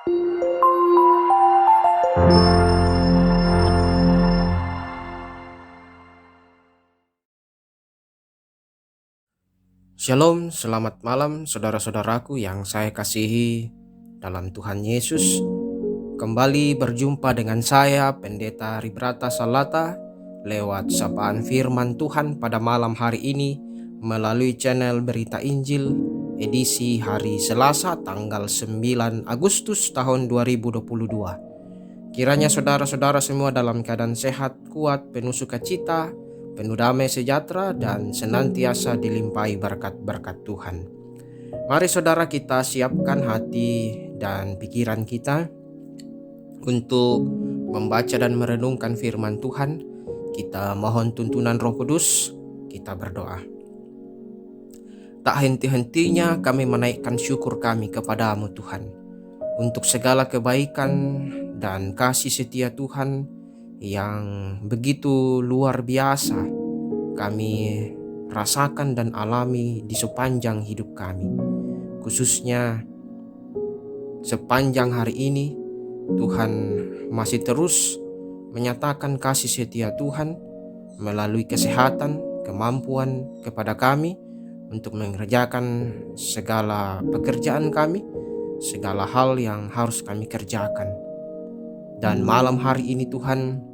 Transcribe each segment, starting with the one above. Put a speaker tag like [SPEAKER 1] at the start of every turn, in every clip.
[SPEAKER 1] Shalom, selamat malam saudara-saudaraku yang saya kasihi dalam Tuhan Yesus. Kembali berjumpa dengan saya, Pendeta Ribrata Salata, lewat sapaan firman Tuhan pada malam hari ini melalui channel Berita Injil edisi hari Selasa tanggal 9 Agustus tahun 2022. Kiranya saudara-saudara semua dalam keadaan sehat, kuat, penuh sukacita, penuh damai sejahtera, dan senantiasa dilimpahi berkat-berkat Tuhan. Mari saudara, kita siapkan hati dan pikiran kita untuk membaca dan merenungkan firman Tuhan. Kita mohon tuntunan Roh Kudus, kita berdoa. Tak henti-hentinya kami menaikkan syukur kami kepadamu Tuhan, untuk segala kebaikan dan kasih setia Tuhan yang begitu luar biasa kami rasakan dan alami di sepanjang hidup kami. Khususnya sepanjang hari ini Tuhan masih terus menyatakan kasih setia Tuhan melalui kesehatan, kemampuan kepada kami untuk mengerjakan segala pekerjaan kami, segala hal yang harus kami kerjakan. Dan malam hari ini Tuhan,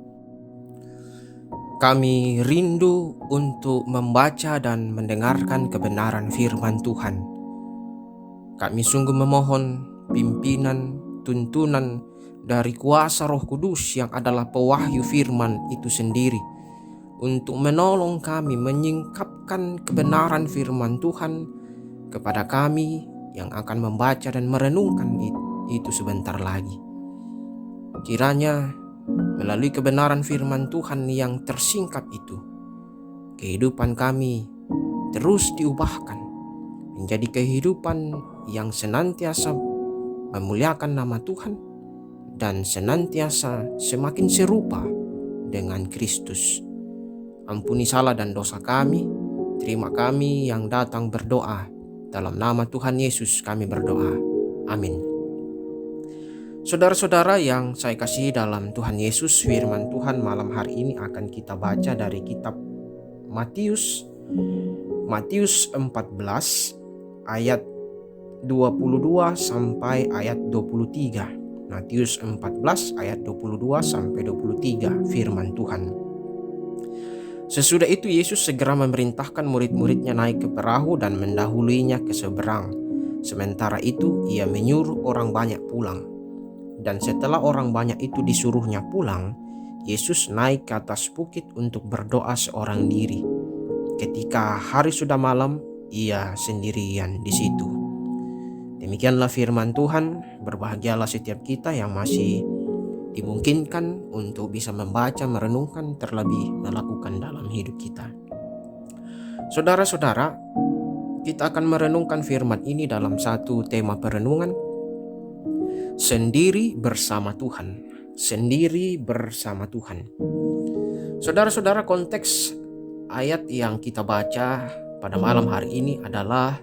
[SPEAKER 1] kami rindu untuk membaca dan mendengarkan kebenaran firman Tuhan. Kami sungguh memohon pimpinan, tuntunan dari kuasa Roh Kudus yang adalah pewahyu firman itu sendiri, untuk menolong kami menyingkapkan kebenaran firman Tuhan kepada kami yang akan membaca dan merenungkan itu sebentar lagi. Kiranya melalui kebenaran firman Tuhan yang tersingkap itu, kehidupan kami terus diubahkan menjadi kehidupan yang senantiasa memuliakan nama Tuhan dan senantiasa semakin serupa dengan Kristus. Ampuni salah dan dosa kami, terima kami yang datang berdoa. Dalam nama Tuhan Yesus kami berdoa. Amin. Saudara-saudara yang saya kasihi dalam Tuhan Yesus, firman Tuhan malam hari ini akan kita baca dari kitab Matius 14 ayat 22 sampai ayat 23. Matius 14 ayat 22 sampai 23, firman Tuhan. Sesudah itu Yesus segera memerintahkan murid-muridnya naik ke perahu dan mendahuluinya ke seberang. Sementara itu ia menyuruh orang banyak pulang. Dan setelah orang banyak itu disuruhnya pulang, Yesus naik ke atas bukit untuk berdoa seorang diri. Ketika hari sudah malam, ia sendirian di situ. Demikianlah firman Tuhan. Berbahagialah setiap kita yang masih dimungkinkan untuk bisa membaca, merenungkan, terlebih melakukan dalam hidup kita. Saudara-saudara, kita akan merenungkan firman ini dalam satu tema perenungan, sendiri bersama Tuhan. Sendiri bersama Tuhan. Saudara-saudara, konteks ayat yang kita baca pada malam hari ini adalah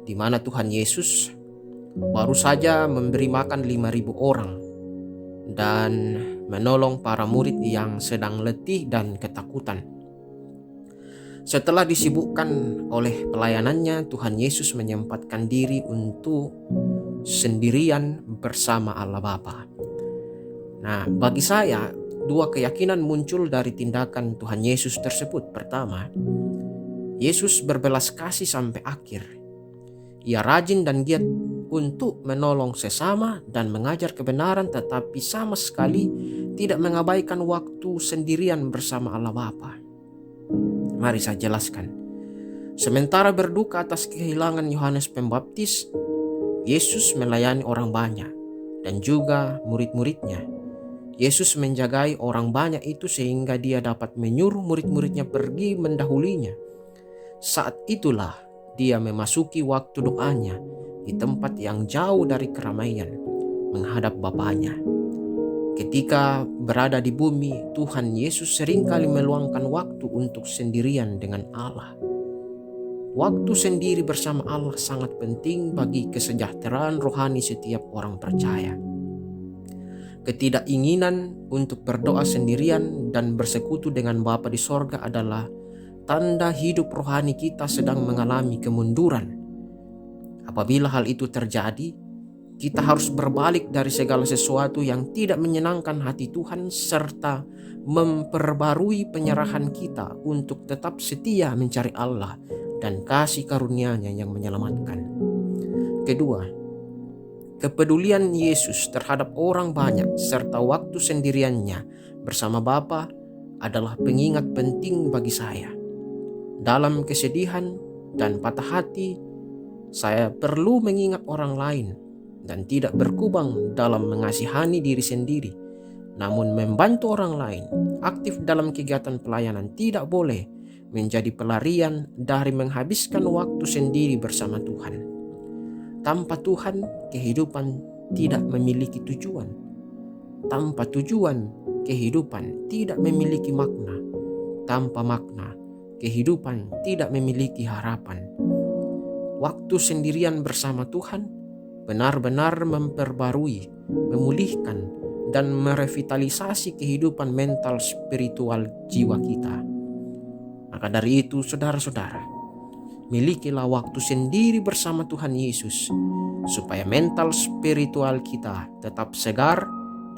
[SPEAKER 1] di mana Tuhan Yesus baru saja memberi makan 5.000 orang dan menolong para murid yang sedang letih dan ketakutan. Setelah disibukkan oleh pelayanannya, Tuhan Yesus menyempatkan diri untuk sendirian bersama Allah Bapa. Nah, bagi saya dua keyakinan muncul dari tindakan Tuhan Yesus tersebut. Pertama, Yesus berbelas kasih sampai akhir. Ia rajin dan giat untuk menolong sesama dan mengajar kebenaran, tetapi sama sekali tidak mengabaikan waktu sendirian bersama Allah Bapa. Mari saya jelaskan. Sementara berduka atas kehilangan Yohanes Pembaptis, Yesus melayani orang banyak dan juga murid-muridnya. Yesus menjagai orang banyak itu sehingga dia dapat menyuruh murid-muridnya pergi mendahulinya. Saat itulah dia memasuki waktu doanya di tempat yang jauh dari keramaian, menghadap Bapanya. Ketika berada di bumi, Tuhan Yesus seringkali meluangkan waktu untuk sendirian dengan Allah. Waktu sendiri bersama Allah sangat penting bagi kesejahteraan rohani setiap orang percaya. Ketidakinginan untuk berdoa sendirian dan bersekutu dengan Bapa di sorga adalah tanda hidup rohani kita sedang mengalami kemunduran. Apabila hal itu terjadi, kita harus berbalik dari segala sesuatu yang tidak menyenangkan hati Tuhan serta memperbarui penyerahan kita untuk tetap setia mencari Allah dan kasih karunia-Nya yang menyelamatkan. Kedua, kepedulian Yesus terhadap orang banyak serta waktu sendiriannya bersama Bapa adalah pengingat penting bagi saya. Dalam kesedihan dan patah hati, saya perlu mengingat orang lain dan tidak berkubang dalam mengasihani diri sendiri, namun membantu orang lain. Aktif dalam kegiatan pelayanan tidak boleh menjadi pelarian dari menghabiskan waktu sendiri bersama Tuhan. Tanpa Tuhan, kehidupan tidak memiliki tujuan. Tanpa tujuan, kehidupan tidak memiliki makna. Tanpa makna, kehidupan tidak memiliki harapan. Waktu sendirian bersama Tuhan benar-benar memperbarui, memulihkan, dan merevitalisasi kehidupan mental spiritual jiwa kita. Maka dari itu, saudara-saudara, milikilah waktu sendiri bersama Tuhan Yesus, supaya mental spiritual kita tetap segar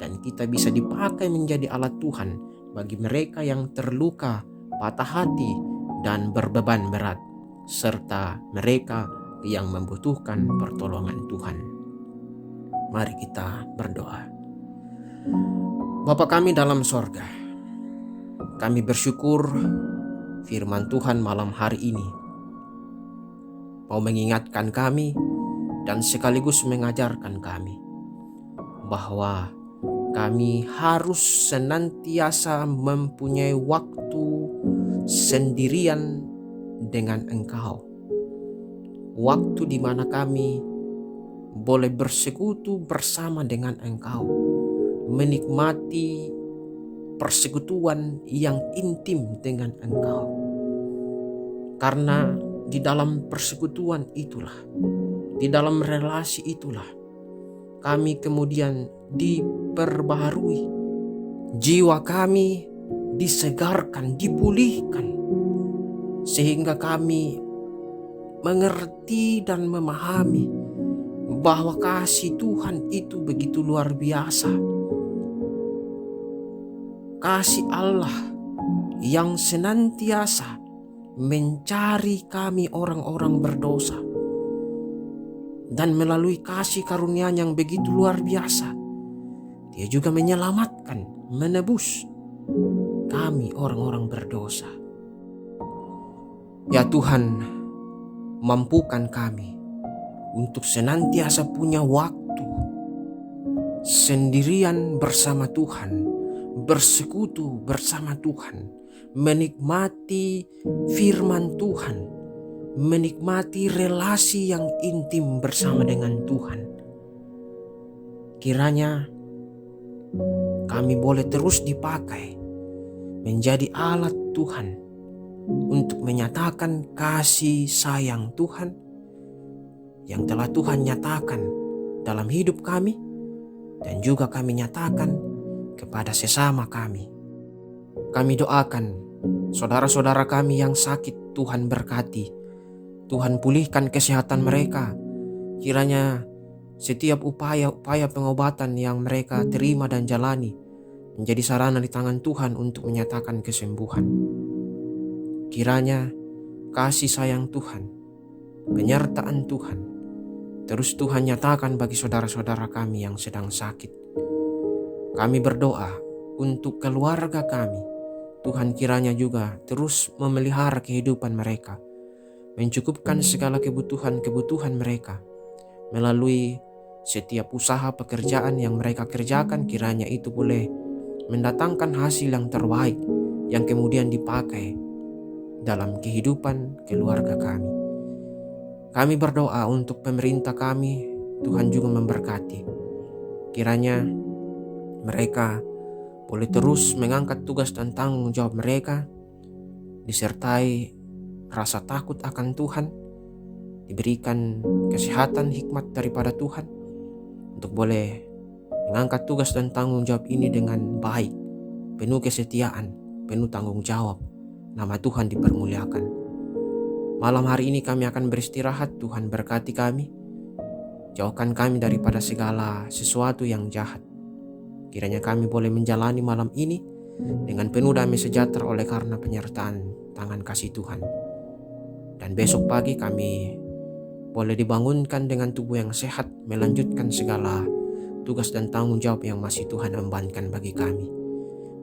[SPEAKER 1] dan kita bisa dipakai menjadi alat Tuhan bagi mereka yang terluka, patah hati, dan berbeban berat, serta mereka yang membutuhkan pertolongan Tuhan. Mari kita berdoa. Bapa kami dalam sorga, kami bersyukur firman Tuhan malam hari ini mau mengingatkan kami dan sekaligus mengajarkan kami bahwa kami harus senantiasa mempunyai waktu sendirian dengan Engkau. Waktu di mana kami boleh bersekutu bersama dengan Engkau, menikmati persekutuan yang intim dengan Engkau. Karena di dalam persekutuan itulah, di dalam relasi itulah, kami kemudian diperbaharui, jiwa kami disegarkan, dipulihkan, sehingga kami mengerti dan memahami bahwa kasih Tuhan itu begitu luar biasa. Kasih Allah yang senantiasa mencari kami orang-orang berdosa, dan melalui kasih karunia yang begitu luar biasa, Dia juga menyelamatkan, menebus kami orang-orang berdosa. Ya Tuhan, mampukan kami untuk senantiasa punya waktu sendirian bersama Tuhan, bersekutu bersama Tuhan, menikmati firman Tuhan, menikmati relasi yang intim bersama dengan Tuhan. Kiranya kami boleh terus dipakai menjadi alat Tuhan untuk menyatakan kasih sayang Tuhan yang telah Tuhan nyatakan dalam hidup kami, dan juga kami nyatakan kepada sesama kami. Kami doakan saudara-saudara kami yang sakit, Tuhan berkati, Tuhan pulihkan kesehatan mereka. Kiranya setiap upaya-upaya pengobatan yang mereka terima dan jalani menjadi sarana di tangan Tuhan untuk menyatakan kesembuhan. Kiranya kasih sayang Tuhan, penyertaan Tuhan, terus Tuhan nyatakan bagi saudara-saudara kami yang sedang sakit. Kami berdoa untuk keluarga kami. Tuhan kiranya juga terus memelihara kehidupan mereka, mencukupkan segala kebutuhan-kebutuhan mereka melalui setiap usaha pekerjaan yang mereka kerjakan. Kiranya itu boleh mendatangkan hasil yang terbaik yang kemudian dipakai dalam kehidupan keluarga kami. Kami berdoa untuk pemerintah kami, Tuhan juga memberkati. Kiranya mereka boleh terus mengangkat tugas dan tanggung jawab mereka, disertai rasa takut akan Tuhan, diberikan kesehatan hikmat daripada Tuhan untuk boleh mengangkat tugas dan tanggung jawab ini dengan baik, penuh kesetiaan, penuh tanggung jawab. Nama Tuhan dipermuliakan. Malam hari ini kami akan beristirahat. Tuhan berkati kami, jauhkan kami daripada segala sesuatu yang jahat. Kiranya kami boleh menjalani malam ini dengan penuh damai sejahtera oleh karena penyertaan tangan kasih Tuhan. Dan besok pagi kami boleh dibangunkan dengan tubuh yang sehat, melanjutkan segala tugas dan tanggung jawab yang masih Tuhan embankan bagi kami.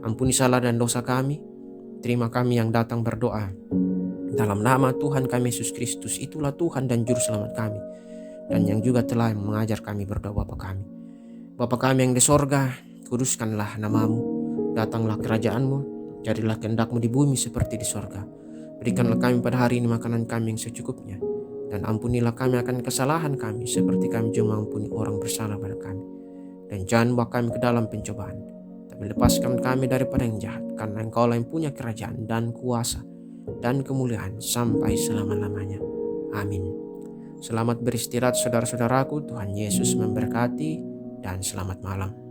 [SPEAKER 1] Ampuni salah dan dosa kami. Terima kami yang datang berdoa dalam nama Tuhan kami Yesus Kristus. Itulah Tuhan dan Juru Selamat kami, dan yang juga telah mengajar kami berdoa Bapa kami. Bapa kami yang di sorga, kuduskanlah namamu. Datanglah kerajaan-Mu, jadilah kehendak-Mu di bumi seperti di sorga. Berikanlah kami pada hari ini makanan kami yang secukupnya, dan ampunilah kami akan kesalahan kami seperti kami juga mengampuni orang bersalah pada kami. Dan jangan bawa kami ke dalam pencobaan, tapi lepaskan kami daripada yang jahat, karena Engkau-lah yang punya kerajaan dan kuasa dan kemuliaan sampai selama-lamanya. Amin. Selamat beristirahat saudara-saudaraku. Tuhan Yesus memberkati dan selamat malam.